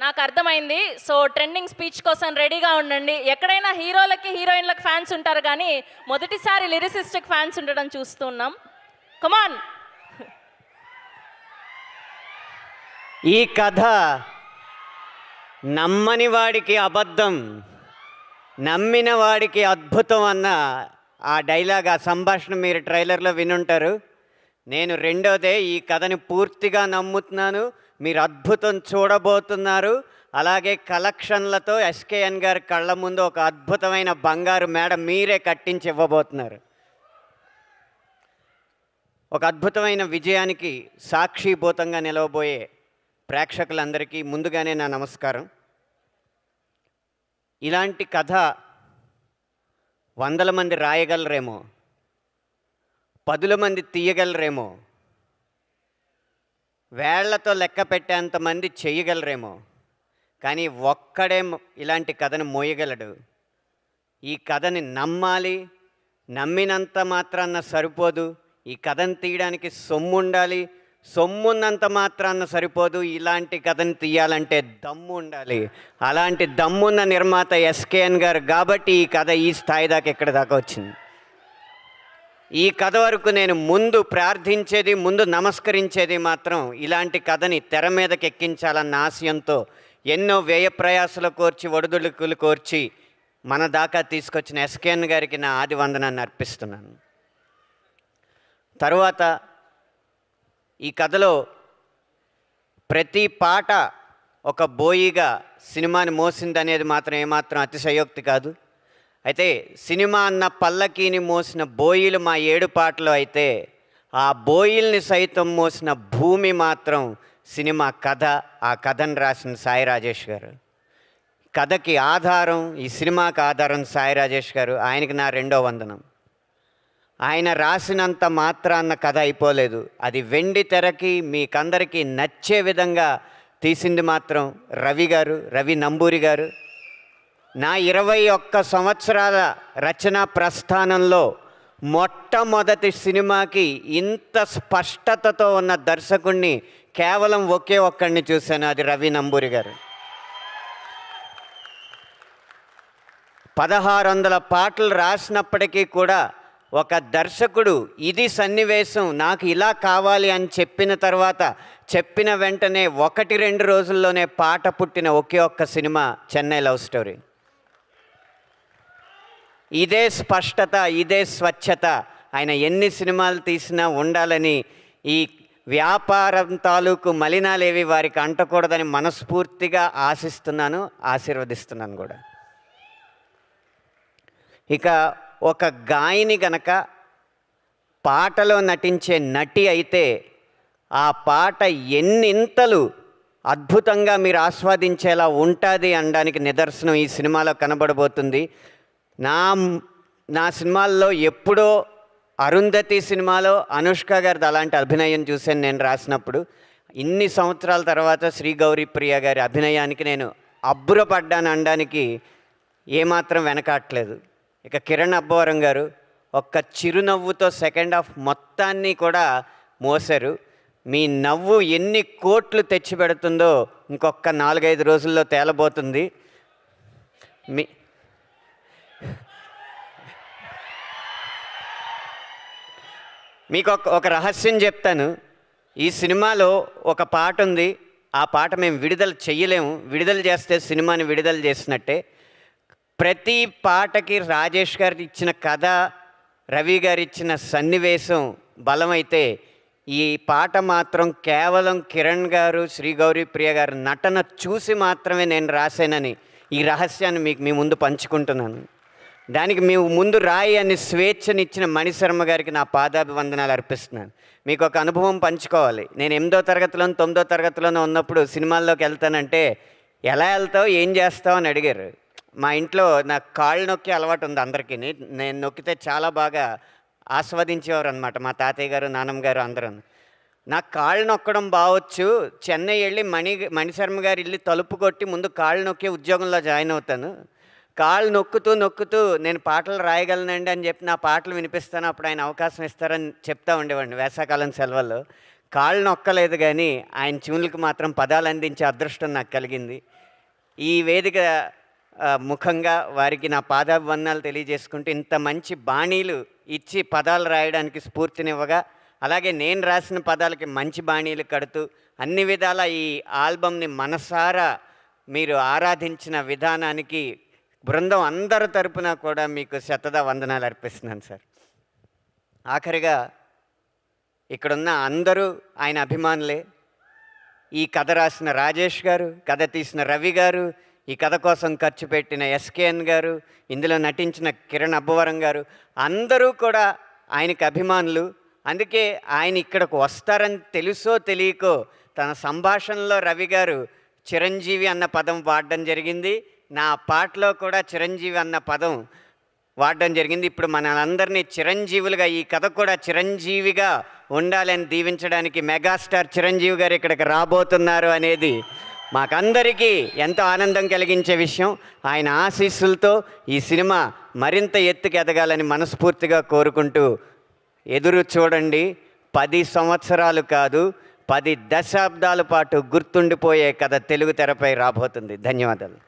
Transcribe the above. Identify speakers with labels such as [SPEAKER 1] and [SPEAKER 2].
[SPEAKER 1] నాకు అర్థమైంది. So trending speech కోసం రెడీగా ఉండండి. ఎక్కడైనా హీరోలకి హీరోయిన్లకు ఫ్యాన్స్ ఉంటారు కానీ మొదటిసారి లిరిసిస్ట్కి ఫ్యాన్స్ ఉండడం చూస్తున్నాం. కమాన్.
[SPEAKER 2] ఈ కథ నమ్మని వాడికి అబద్ధం, నమ్మిన వాడికి అద్భుతం అన్న ఆ డైలాగ్, ఆ సంభాషణ మీరు ట్రైలర్లో వినుంటారు. నేను రెండోదే ఈ కథని పూర్తిగా నమ్ముతున్నాను. మీరు అద్భుతం చూడబోతున్నారు. అలాగే కలెక్షన్లతో ఎస్కేఎన్ గారి కళ్ళ ముందు ఒక అద్భుతమైన బంగారు మేడ మీరే కట్టించి ఇవ్వబోతున్నారు. ఒక అద్భుతమైన విజయానికి సాక్షిభూతంగా నిలవబోయే ప్రేక్షకులందరికీ ముందుగానే నా నమస్కారం. ఇలాంటి కథ 100 మంది రాయగలరేమో, 10 మంది తీయగలరేమో, వేళ్లతో లెక్క పెట్టేంతమంది చేయగలరేమో, కానీ ఒక్కడే ఇలాంటి కథను మోయగలడు. ఈ కథని నమ్మాలి. నమ్మినంత మాత్రాన సరిపోదు. ఈ కథను తీయడానికి సొమ్ము ఉండాలి. సొమ్మున్నంత మాత్రాన సరిపోదు. ఇలాంటి కథను తీయాలంటే దమ్ము ఉండాలి. అలాంటి దమ్మున్న నిర్మాత ఎస్కేఎన్ గారు కాబట్టి ఈ కథ ఈ స్థాయి దాకా ఎక్కడి దాకా వచ్చింది. ఈ కథ వరకు నేను ముందు ప్రార్థించేది, ముందు నమస్కరించేది మాత్రం ఇలాంటి కథని తెర మీదకి ఎక్కించాలన్న ఆశయంతో ఎన్నో వ్యయ ప్రయాసలు కోర్చి, ఒడిదుడుకులు కోర్చి మన దాకా తీసుకొచ్చిన ఎస్కేఎన్ గారికి నా ఆది వందనాన్ని అర్పిస్తున్నాను. తరువాత ఈ కథలో ప్రతి పాట ఒక బోయిగా సినిమాని మోసిందనేది మాత్రం ఏమాత్రం అతిశయోక్తి కాదు. అయితే సినిమా అన్న పల్లకీని మోసిన బోయిలు మా 7 పాటలు అయితే, ఆ బోయిల్ని సైతం మోసిన భూమి మాత్రం సినిమా కథ. ఆ కథను రాసిన సాయి రాజేష్ గారు. కథకి ఆధారం, ఈ సినిమాకి ఆధారం సాయి రాజేష్ గారు. ఆయనకి నా రెండో వందనం. ఆయన రాసినంత మాత్రాన్న కథ అయిపోలేదు. అది వెండి తెరకి మీకందరికీ నచ్చే విధంగా తీసింది మాత్రం రవి గారు, రవి నంబూరి గారు. నా 21 సంవత్సరాల రచనా ప్రస్థానంలో మొట్టమొదటి సినిమాకి ఇంత స్పష్టతతో ఉన్న దర్శకుణ్ణి కేవలం ఒకే ఒక్కడిని చూశాను. అది రవి నంబూరి గారు. 1600 పాటలు రాసినప్పటికీ కూడా ఒక దర్శకుడు ఇది సన్నివేశం, నాకు ఇలా కావాలి అని చెప్పిన తర్వాత, చెప్పిన వెంటనే 1-2 రోజుల్లోనే పాట పుట్టిన ఒకే ఒక్క సినిమా చెన్నై లవ్ స్టోరీ. ఇదే స్పష్టత, ఇదే స్వచ్ఛత ఆయన ఎన్ని సినిమాలు తీసినా ఉండాలని, ఈ వ్యాపారం తాలూకు మలినాలేవి వారికి అంటకూడదని మనస్ఫూర్తిగా ఆశిస్తున్నాను, ఆశీర్వదిస్తున్నాను కూడా. ఇక ఒక గాయని గనక పాటలో నటించే నటి అయితే ఆ పాట ఎన్నింతలు అద్భుతంగా మీరు ఆస్వాదించేలా ఉంటుంది అనడానికి నిదర్శనం ఈ సినిమాలో కనబడబోతుంది. నా సినిమాల్లో ఎప్పుడో అరుంధతి సినిమాలో అనుష్క గారిది అలాంటి అభినయం చూశాను నేను రాసినప్పుడు. ఇన్ని సంవత్సరాల తర్వాత శ్రీ గౌరీ ప్రియ గారి అభినయానికి నేను అబ్బురపడ్డాను అనడానికి ఏమాత్రం వెనకాట్లేదు. ఇక కిరణ్ అబ్బవరం గారు ఒక్క చిరునవ్వుతో సెకండ్ హాఫ్ మొత్తాన్ని కూడా మోసారు. మీ నవ్వు ఎన్ని కోట్లు తెచ్చిపెడుతుందో ఇంకొక 4-5 రోజుల్లో తేలబోతుంది. మీకు ఒక రహస్యం చెప్తాను. ఈ సినిమాలో ఒక పాట ఉంది. ఆ పాట మేము విడుదల చెయ్యలేము. విడుదల చేస్తే సినిమాని విడుదల చేసినట్టే. ప్రతి పాటకి రాజేష్ గారు ఇచ్చిన కథ, రవి గారు ఇచ్చిన సన్నివేశం బలమైతే, ఈ పాట మాత్రం కేవలం కిరణ్ గారు, శ్రీ గౌరీ ప్రియ గారు నటన చూసి మాత్రమే నేను రాశానని ఈ రహస్యాన్ని మీ ముందు పంచుకుంటున్నాను. దానికి మేము ముందు రాయి అని స్వేచ్ఛనిచ్చిన మణిశర్మ గారికి నా పాదాభివందనాలు అర్పిస్తున్నాను. మీకు ఒక అనుభవం పంచుకోవాలి. నేను 8వ తరగతిలోనూ 9వ తరగతిలోనూ ఉన్నప్పుడు సినిమాల్లోకి వెళ్తానంటే, ఎలా వెళ్తావు, ఏం చేస్తావు అని అడిగారు. మా ఇంట్లో నాకు కాళ్ళు నొక్కే అలవాటు ఉంది అందరికీ. నేను నొక్కితే చాలా బాగా ఆస్వాదించేవారు అనమాట మా తాతయ్య గారు, నాన్నమ్మ గారు అందరూ. నాకు కాళ్ళు నొక్కడం బావచ్చు, చెన్నై వెళ్ళి మణిశర్మ గారి ఇల్లు తలుపు కొట్టి ముందు కాళ్ళు నొక్కే ఉద్యోగంలో జాయిన్ అవుతాను, కాళ్ళు నొక్కుతూ నేను పాటలు రాయగలనండి అని చెప్పి నా పాటలు వినిపిస్తాను, అప్పుడు ఆయన అవకాశం ఇస్తారని చెప్తా ఉండేవాడిని వేసవకాలం సెలవుల్లో. కాళ్ళు నొక్కలేదు కానీ ఆయన ట్యూన్లకు మాత్రం పదాలు అందించే అదృష్టం నాకు కలిగింది. ఈ వేదిక ముఖంగా వారికి నా పాదాభివందనాలు తెలియజేసుకుంటూ, ఇంత మంచి బాణీలు ఇచ్చి పదాలు రాయడానికి స్ఫూర్తినివ్వగా, అలాగే నేను రాసిన పదాలకి మంచి బాణీలు కడుతూ అన్ని విధాల ఈ ఆల్బమ్ని మనసారా మీరు ఆరాధించిన విధానానికి బృందం అందరి తరపున కూడా మీకు శతదా వందనాలు అర్పిస్తున్నాను సార్. ఆఖరిగా ఇక్కడున్న అందరూ ఆయన అభిమానులే. ఈ కథ రాసిన రాజేష్ గారు, కథ తీసిన రవి గారు, ఈ కథ కోసం ఖర్చు పెట్టిన ఎస్కేఎన్ గారు, ఇందులో నటించిన కిరణ్ అబ్బవరం గారు, అందరూ కూడా ఆయనకి అభిమానులు. అందుకే ఆయన ఇక్కడికి వస్తారని తెలుసో తెలియకో తన సంభాషణలో రవి గారు చిరంజీవి అన్న పదం వాడడం జరిగింది. నా పాటలో కూడా చిరంజీవి అన్న పదం వాడడం జరిగింది. ఇప్పుడు మనందరినీ చిరంజీవులుగా, ఈ కథ కూడా చిరంజీవిగా ఉండాలని దీవించడానికి మెగాస్టార్ చిరంజీవి గారు ఇక్కడికి రాబోతున్నారు అనేది మాకందరికీ ఎంతో ఆనందం కలిగించే విషయం. ఆయన ఆశీస్సులతో ఈ సినిమా మరింత ఎత్తుకు ఎదగాలని మనస్ఫూర్తిగా కోరుకుంటూ, ఎదురు చూడండి. 10 సంవత్సరాలు కాదు, 10 దశాబ్దాల పాటు గుర్తుండిపోయే కథ తెలుగు తెరపై రాబోతుంది. ధన్యవాదాలు.